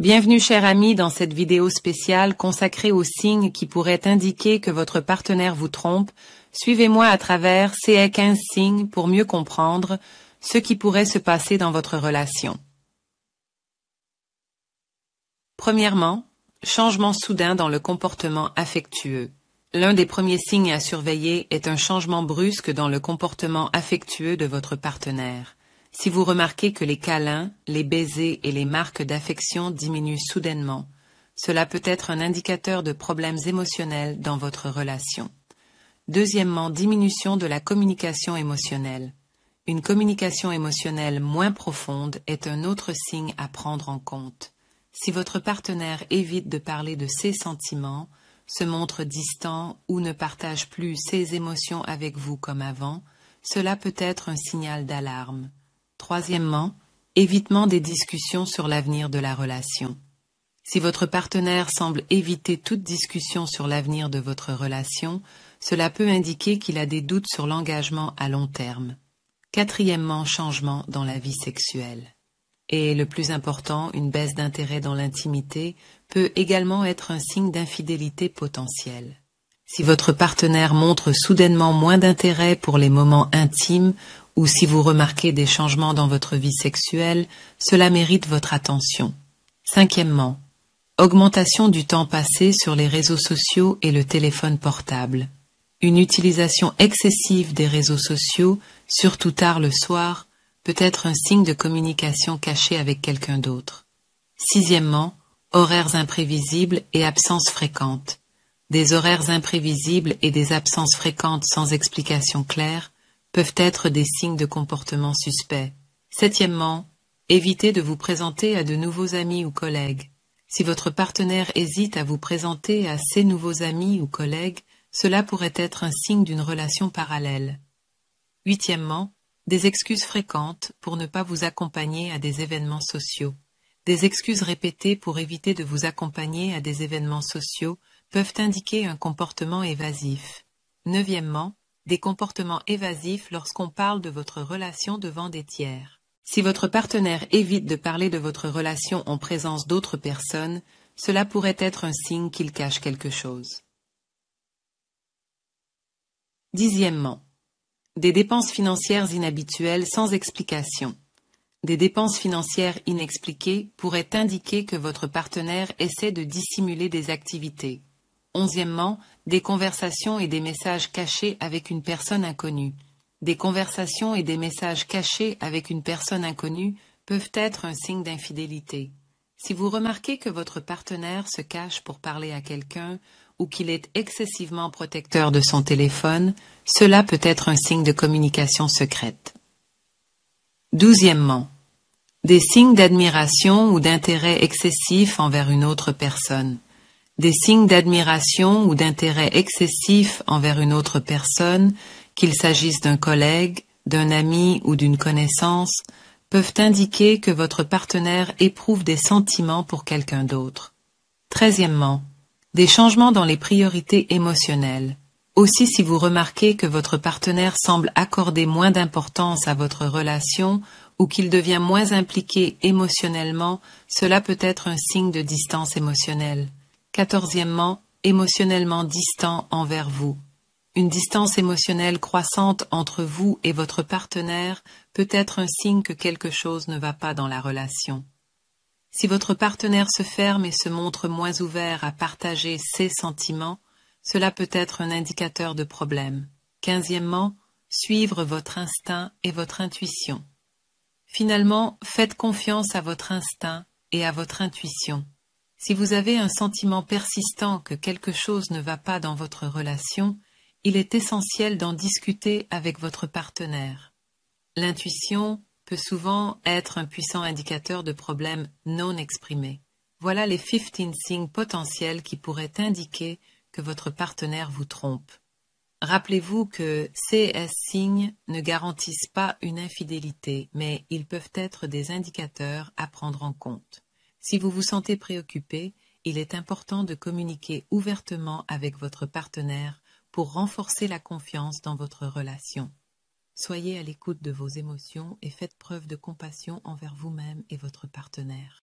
Bienvenue cher ami dans cette vidéo spéciale consacrée aux signes qui pourraient indiquer que votre partenaire vous trompe. Suivez-moi à travers ces 15 signes pour mieux comprendre ce qui pourrait se passer dans votre relation. Premièrement, changement soudain dans le comportement affectueux. L'un des premiers signes à surveiller est un changement brusque dans le comportement affectueux de votre partenaire. Si vous remarquez que les câlins, les baisers et les marques d'affection diminuent soudainement, cela peut être un indicateur de problèmes émotionnels dans votre relation. Deuxièmement, diminution de la communication émotionnelle. Une communication émotionnelle moins profonde est un autre signe à prendre en compte. Si votre partenaire évite de parler de ses sentiments, se montre distant ou ne partage plus ses émotions avec vous comme avant, cela peut être un signal d'alarme. Troisièmement, évitement des discussions sur l'avenir de la relation. Si votre partenaire semble éviter toute discussion sur l'avenir de votre relation, cela peut indiquer qu'il a des doutes sur l'engagement à long terme. Quatrièmement, changement dans la vie sexuelle. Et le plus important, une baisse d'intérêt dans l'intimité peut également être un signe d'infidélité potentielle. Si votre partenaire montre soudainement moins d'intérêt pour les moments intimes ou si vous remarquez des changements dans votre vie sexuelle, cela mérite votre attention. Cinquièmement, augmentation du temps passé sur les réseaux sociaux et le téléphone portable. Une utilisation excessive des réseaux sociaux, surtout tard le soir, peut être un signe de communication cachée avec quelqu'un d'autre. Sixièmement, horaires imprévisibles et absences fréquentes. Des horaires imprévisibles et des absences fréquentes sans explication claire peuvent être des signes de comportement suspect. Septièmement, évitez de vous présenter à de nouveaux amis ou collègues. Si votre partenaire hésite à vous présenter à ses nouveaux amis ou collègues, cela pourrait être un signe d'une relation parallèle. Huitièmement, des excuses fréquentes pour ne pas vous accompagner à des événements sociaux. Des excuses répétées pour éviter de vous accompagner à des événements sociaux peuvent indiquer un comportement évasif. Neuvièmement, des comportements évasifs lorsqu'on parle de votre relation devant des tiers. Si votre partenaire évite de parler de votre relation en présence d'autres personnes, cela pourrait être un signe qu'il cache quelque chose. Dixièmement, des dépenses financières inhabituelles sans explication. Des dépenses financières inexpliquées pourraient indiquer que votre partenaire essaie de dissimuler des activités. Onzièmement, des conversations et des messages cachés avec une personne inconnue. Des conversations et des messages cachés avec une personne inconnue peuvent être un signe d'infidélité. Si vous remarquez que votre partenaire se cache pour parler à quelqu'un ou qu'il est excessivement protecteur de son téléphone, cela peut être un signe de communication secrète. Douzièmement, des signes d'admiration ou d'intérêt excessif envers une autre personne. Des signes d'admiration ou d'intérêt excessif envers une autre personne, qu'il s'agisse d'un collègue, d'un ami ou d'une connaissance, peuvent indiquer que votre partenaire éprouve des sentiments pour quelqu'un d'autre. Treizièmement, des changements dans les priorités émotionnelles. Aussi, si vous remarquez que votre partenaire semble accorder moins d'importance à votre relation ou qu'il devient moins impliqué émotionnellement, cela peut être un signe de distance émotionnelle. Quatorzièmement, émotionnellement distant envers vous. Une distance émotionnelle croissante entre vous et votre partenaire peut être un signe que quelque chose ne va pas dans la relation. Si votre partenaire se ferme et se montre moins ouvert à partager ses sentiments, cela peut être un indicateur de problème. Quinzièmement, suivre votre instinct et votre intuition. Finalement, faites confiance à votre instinct et à votre intuition. Si vous avez un sentiment persistant que quelque chose ne va pas dans votre relation, il est essentiel d'en discuter avec votre partenaire. L'intuition peut souvent être un puissant indicateur de problèmes non exprimés. Voilà les 15 signes potentiels qui pourraient indiquer que votre partenaire vous trompe. Rappelez-vous que ces signes ne garantissent pas une infidélité, mais ils peuvent être des indicateurs à prendre en compte. Si vous vous sentez préoccupé, il est important de communiquer ouvertement avec votre partenaire pour renforcer la confiance dans votre relation. Soyez à l'écoute de vos émotions et faites preuve de compassion envers vous-même et votre partenaire.